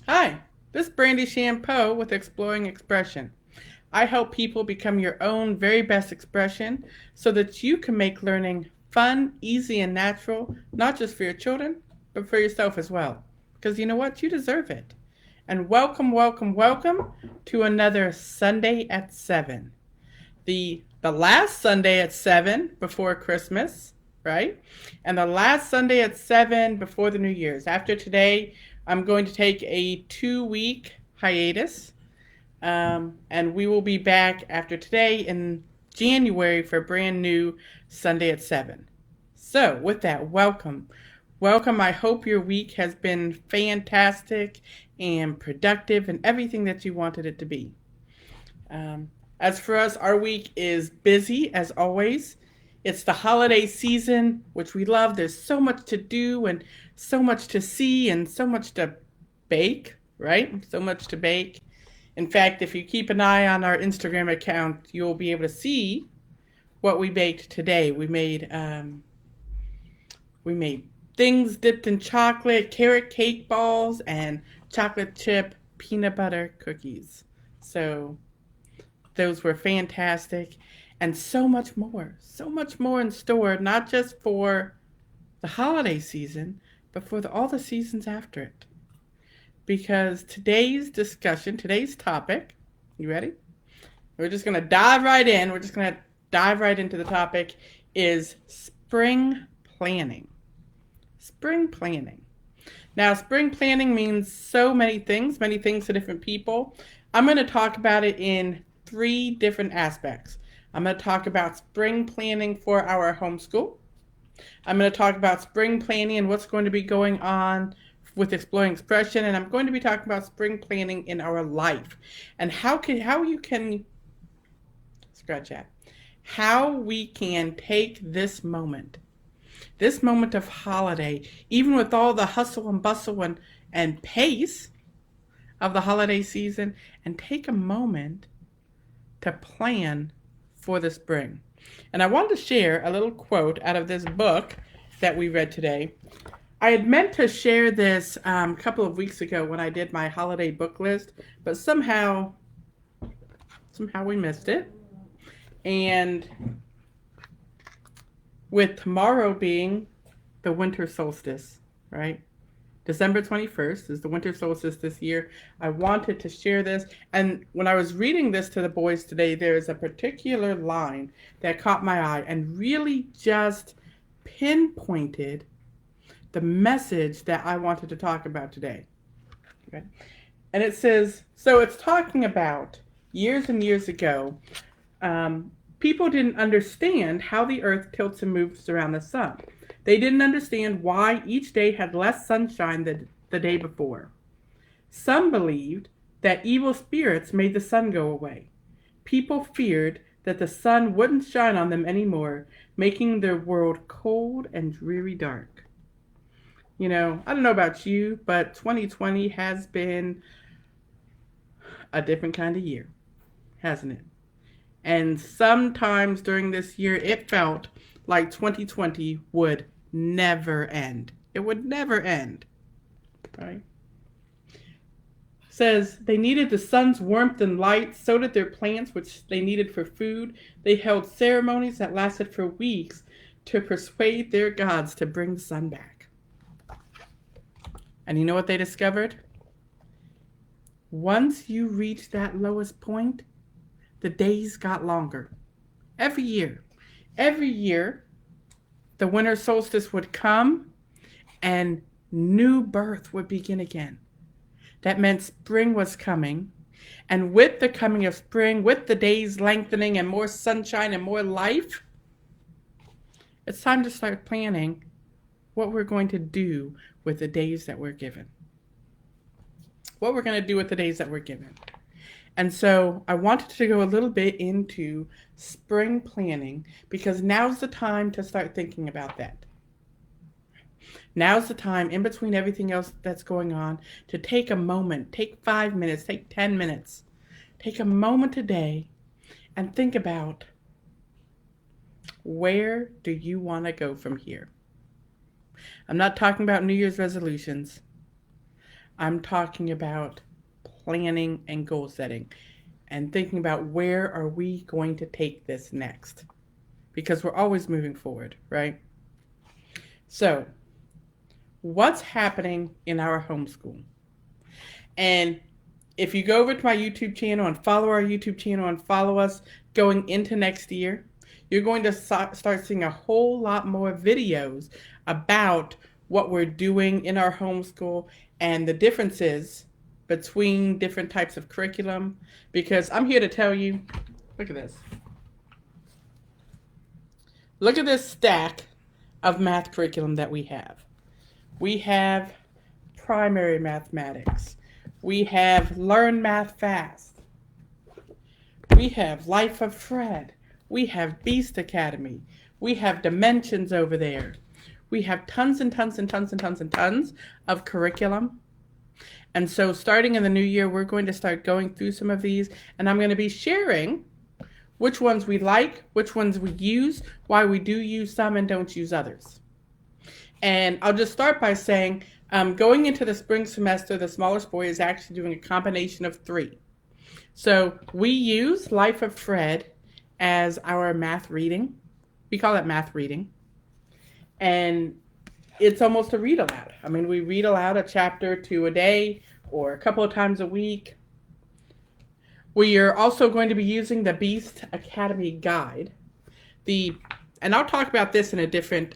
Hi, this is Brandy Shampoo with Exploring Expression. I help people become your own very best expression so that you can make learning fun, easy, and natural, not just for your children, but for yourself as well. Because you know what? You deserve it. And welcome, welcome, welcome to another Sunday at 7. The last Sunday at 7 before Christmas, right? And the last Sunday at 7 before the New Year's. After today, I'm going to take a 2 week hiatus. And we will be back after today in January for a brand new Sunday at 7. So, with that, welcome. Welcome. I hope your week has been fantastic and productive and everything that you wanted it to be. Um, as for us, our week is busy as always. It's the holiday season, which we love. There's so much to do and so much to see and so much to bake, right? So much to bake. In fact, if you keep an eye on our Instagram account, you'll be able to see what we baked today. We made things dipped in chocolate, carrot cake balls, and chocolate chip peanut butter cookies. So those were fantastic, and so much more in store, not just for the holiday season, but for all the seasons after it. Because today's discussion, today's topic, you ready? We're just going to dive right in. We're just going to dive right into the topic is spring planning. Spring planning. Now, spring planning means so many things to different people. I'm going to talk about it in three different aspects. I'm going to talk about spring planning for our homeschool. I'm going to talk about spring planning and what's going to be going on with Exploring Expression, and I'm going to be talking about spring planning in our life and how you can scratch that, how we can take this moment of holiday, even with all the hustle and bustle and pace of the holiday season, and take a moment to plan for the spring. And I wanted to share a little quote out of this book that we read today. I had meant to share this a couple of weeks ago when I did my holiday book list, but somehow we missed it. And with tomorrow being the winter solstice, right? December 21st is the winter solstice this year. I wanted to share this. And when I was reading this to the boys today, there is a particular line that caught my eye and really just pinpointed the message that I wanted to talk about today. Okay? And it says, so it's talking about years and years ago, people didn't understand how the earth tilts and moves around the sun. They didn't understand why each day had less sunshine than the day before. Some believed that evil spirits made the sun go away. People feared that the sun wouldn't shine on them anymore, making their world cold and dreary dark. You know, I don't know about you, but 2020 has been a different kind of year, hasn't it? And sometimes during this year, it felt like 2020 would never end. It would never end, right? Says they needed the sun's warmth and light, so did their plants, which they needed for food. They held ceremonies that lasted for weeks to persuade their gods to bring the sun back. And you know what they discovered? Once you reach that lowest point, the days got longer. Every year. Every year, the winter solstice would come and new birth would begin again. That meant spring was coming. And with the coming of spring, with the days lengthening and more sunshine and more life, it's time to start planning what we're going to do with the days that we're given. What we're going to do with the days that we're given. And so I wanted to go a little bit into spring planning because now's the time to start thinking about that. Now's the time, in between everything else that's going on, to take a moment, take 5 minutes, take 10 minutes, take a moment today and think about, where do you want to go from here? I'm not talking about New Year's resolutions. I'm talking about planning and goal setting and thinking about where are we going to take this next, because we're always moving forward, right? So, what's happening in our homeschool? And if you go over to my YouTube channel and follow our YouTube channel and follow us going into next year, you're going to start seeing a whole lot more videos about what we're doing in our homeschool and the differences between different types of curriculum. Because I'm here to tell you, look at this. Look at this stack of math curriculum that we have. We have primary mathematics. We have Learn Math Fast. We have Life of Fred. We have Beast Academy. We have Dimensions over there. We have tons and tons and tons and tons and tons of curriculum. And so starting in the new year, we're going to start going through some of these, and I'm going to be sharing which ones we like, which ones we use, why we do use some and don't use others. And I'll just start by saying, going into the spring semester, the smallest boy is actually doing a combination of 3. So we use Life of Fred as our math reading. We call it math reading. And it's almost a read aloud. I mean, we read aloud a chapter or 2 a day or a couple of times a week. We are also going to be using the Beast Academy guide. And I'll talk about this in a different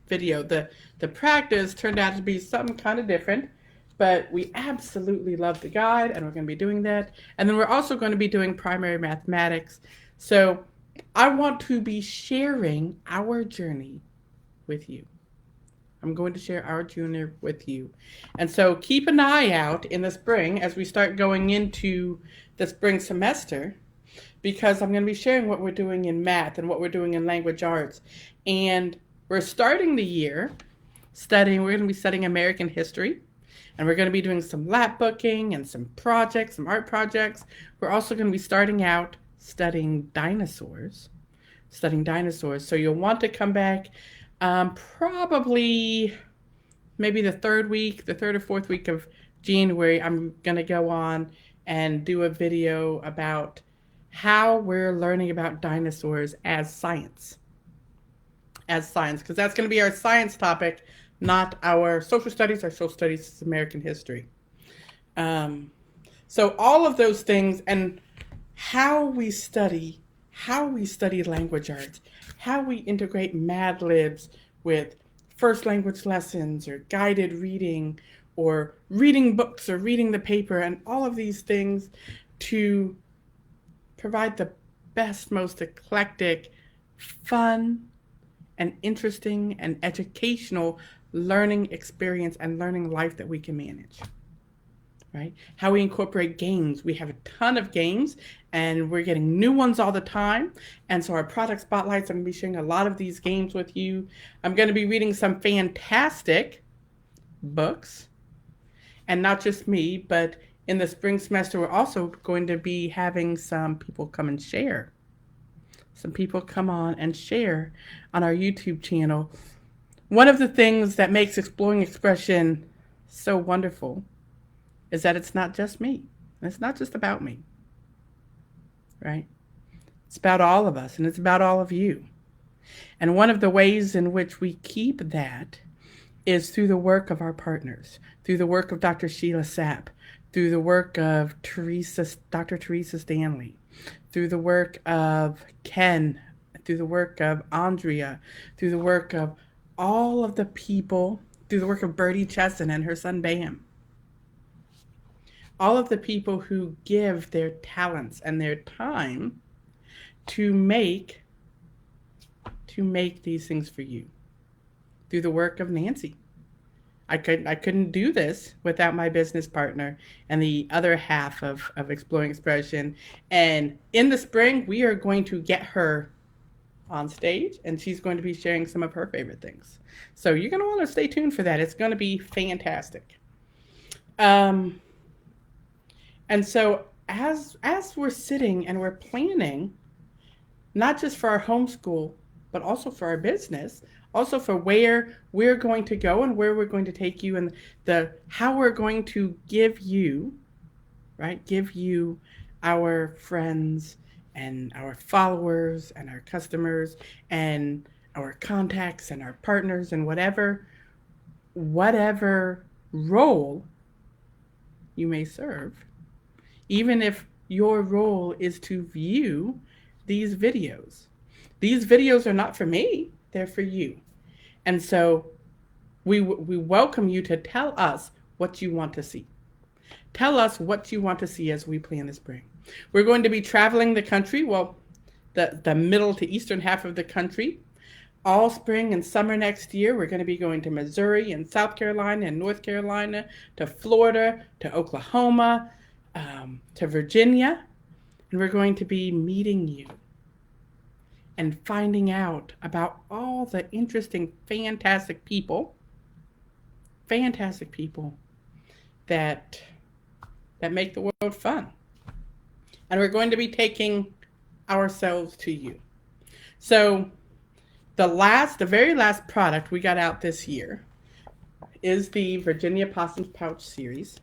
video. The practice turned out to be something kind of different, but we absolutely love the guide, and we're going to be doing that. And then we're also going to be doing primary mathematics. So I want to be sharing our journey with you. I'm going to share our journey with you. And so keep an eye out in the spring as we start going into the spring semester, because I'm going to be sharing what we're doing in math and what we're doing in language arts. And we're starting the year we're going to be studying American history, and we're going to be doing some lap booking and some projects, some art projects. We're also going to be starting out studying dinosaurs. So you'll want to come back probably maybe the third or fourth week of January. I'm going to go on and do a video about how we're learning about dinosaurs as science, because that's going to be our science topic, not our social studies. Our social studies is American history. So all of those things, and how we study language arts, how we integrate Mad Libs with first language lessons or guided reading or reading books or reading the paper, and all of these things to provide the best, most eclectic, fun, and interesting and educational learning experience and learning life that we can manage, right? How we incorporate games. We have a ton of games, and we're getting new ones all the time. And so our product spotlights, I'm going to be sharing a lot of these games with you. I'm going to be reading some fantastic books, and not just me, but in the spring semester, we're also going to be having some people come and share. Some people come on and share on our YouTube channel. One of the things that makes Exploring Expression so wonderful is that it's not just me. It's not just about me, right? It's about all of us, and it's about all of you. And one of the ways in which we keep that is through the work of our partners, through the work of Dr. Sheila Sapp, through the work of Dr. Teresa Stanley, through the work of Ken, through the work of Andrea, through the work of all of the people, through the work of Bertie Chesson and her son Bam. All of the people who give their talents and their time to make these things for you. Through the work of Nancy. I couldn't do this without my business partner and the other half of Exploring Expression. And in the spring, we are going to get her on stage, and she's going to be sharing some of her favorite things. So you're going to want to stay tuned for that. It's going to be fantastic. And so as we're sitting and we're planning, not just for our homeschool, but also for our business, also for where we're going to go and where we're going to take you, and the how we're going to give you, right? Give you, our friends and our followers and our customers and our contacts and our partners and whatever role you may serve, even if your role is to view these videos. These videos are not for me, they're for you. And so we welcome you to tell us what you want to see. Tell us what you want to see as we plan the spring. We're going to be traveling the country, well, the middle to eastern half of the country, all spring and summer next year. We're going to be going to Missouri and South Carolina and North Carolina, to Florida, to Oklahoma, to Virginia. And we're going to be meeting you and finding out about all the interesting, fantastic people that make the world fun. And we're going to be taking ourselves to you. So the very last product we got out this year is the Virginia Possums Pouch series.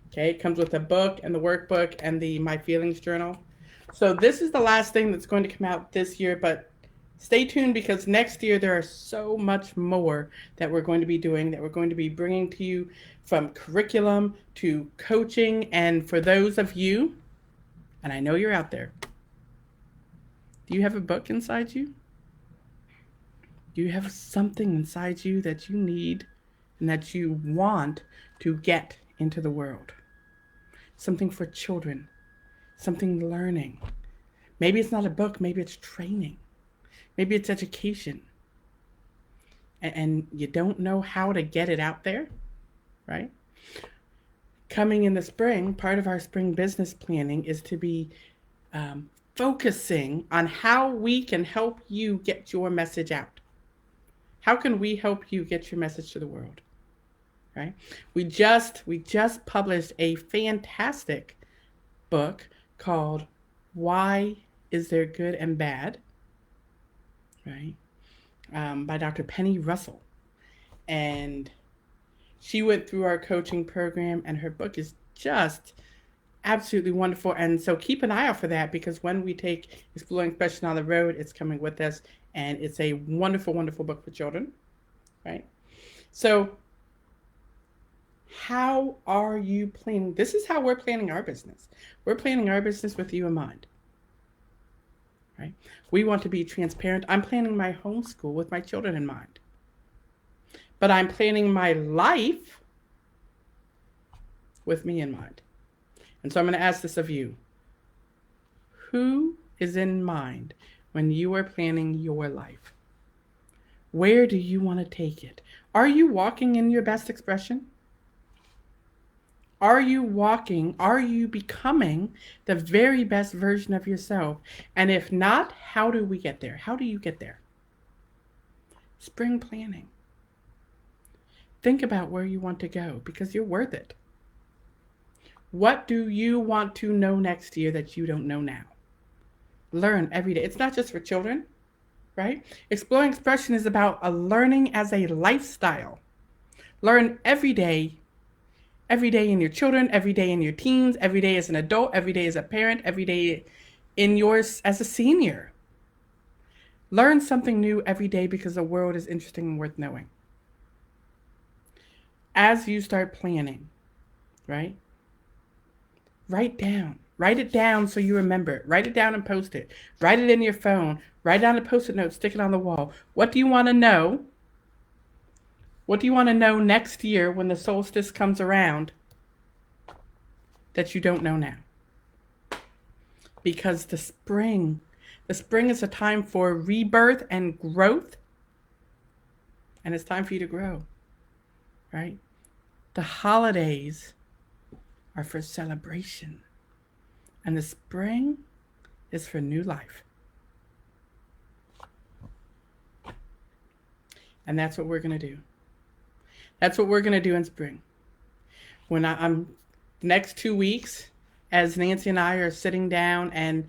Okay, it comes with a book and the workbook and the My Feelings journal. So this is the last thing that's going to come out this year, but stay tuned, because next year there are so much more that we're going to be doing, that we're going to be bringing to you, from curriculum to coaching. And for those of you, and I know you're out there, do you have a book inside you? Do you have something inside you that you need and that you want to get into the world? Something for children, something learning. Maybe it's not a book, maybe it's training. Maybe it's education. And you don't know how to get it out there, right? Coming in the spring, part of our spring business planning is to be focusing on how we can help you get your message out. How can we help you get your message to the world, right? We just published a fantastic book called Why Is There Good and Bad, right? By Dr. Penny Russell. And she went through our coaching program, and her book is just absolutely wonderful. And so keep an eye out for that, because when we take Exploring Expression on the road, it's coming with us, and it's a wonderful, wonderful book for children, right? So how are you planning? This is how we're planning our business. We're planning our business with you in mind, right? We want to be transparent. I'm planning my homeschool with my children in mind, but I'm planning my life with me in mind. And so I'm going to ask this of you. Who is in mind when you are planning your life? Where do you want to take it? Are you walking in your best expression? Are you becoming the very best version of yourself? And if not, how do we get there? How do you get there? Spring planning. Think about where you want to go, because you're worth it. What do you want to know next year that you don't know now? Learn every day. It's not just for children, right? Exploring Expression is about a learning as a lifestyle. Learn every day in your children, every day in your teens, every day as an adult, every day as a parent, every day in yours as a senior. Learn something new every day, because the world is interesting and worth knowing. As you start planning, right? Write it down so you remember it. Write it down and post it. Write it in your phone. Write down a post-it note, stick it on the wall. What do you want to know? What do you want to know next year when the solstice comes around that you don't know now? Because the spring is a time for rebirth and growth. And it's time for you to grow, right? The holidays are for celebration. And the spring is for new life. And that's what we're going to do. That's what we're going to do in spring. The next 2 weeks, as Nancy and I are sitting down and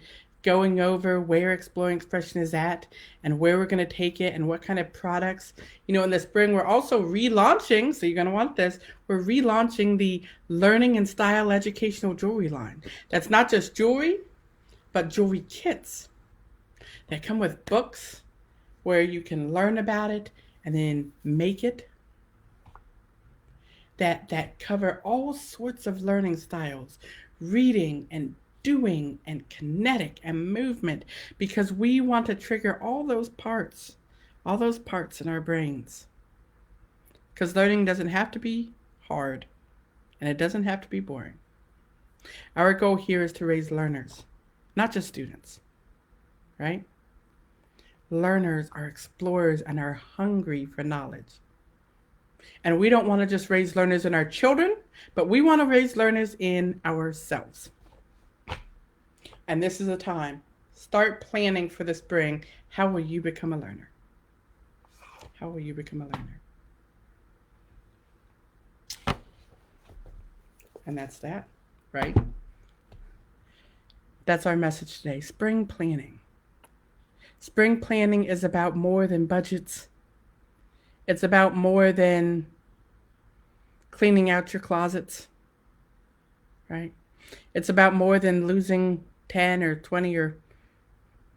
going over where Exploring Expression is at and where we're going to take it and what kind of products. In the spring, we're also relaunching, so you're going to want this, we're relaunching the Learning and Style Educational Jewelry line. That's not just jewelry, but jewelry kits that come with books where you can learn about it and then make it, that cover all sorts of learning styles, reading and doing and kinetic and movement, because we want to trigger all those parts in our brains. Because learning doesn't have to be hard and it doesn't have to be boring. Our goal here is to raise learners, not just students, right? Learners are explorers and are hungry for knowledge. And we don't want to just raise learners in our children, but we want to raise learners in ourselves. And this is a time. Start planning for the spring. How will you become a learner? How will you become a learner? And that's that, right? That's our message today. Spring planning. Spring planning is about more than budgets. It's about more than cleaning out your closets, right? It's about more than losing 10 or 20 or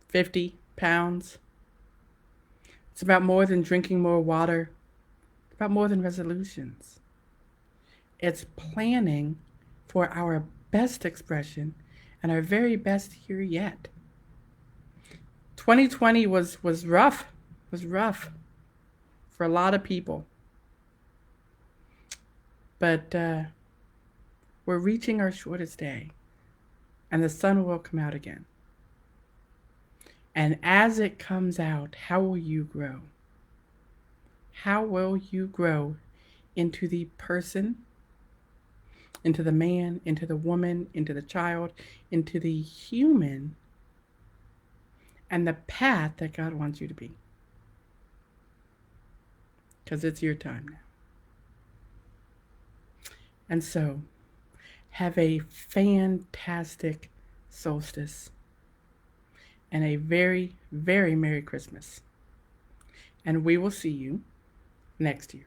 50 pounds. It's about more than drinking more water. It's about more than resolutions. It's planning for our best expression and our very best here yet. 2020 was rough. Was rough for a lot of people. But we're reaching our shortest day, and the sun will come out again. And as it comes out, how will you grow? How will you grow into the person, into the man, into the woman, into the child, into the human, and the path that God wants you to be? Because it's your time now. And so, have a fantastic solstice and a very, very Merry Christmas. And we will see you next year.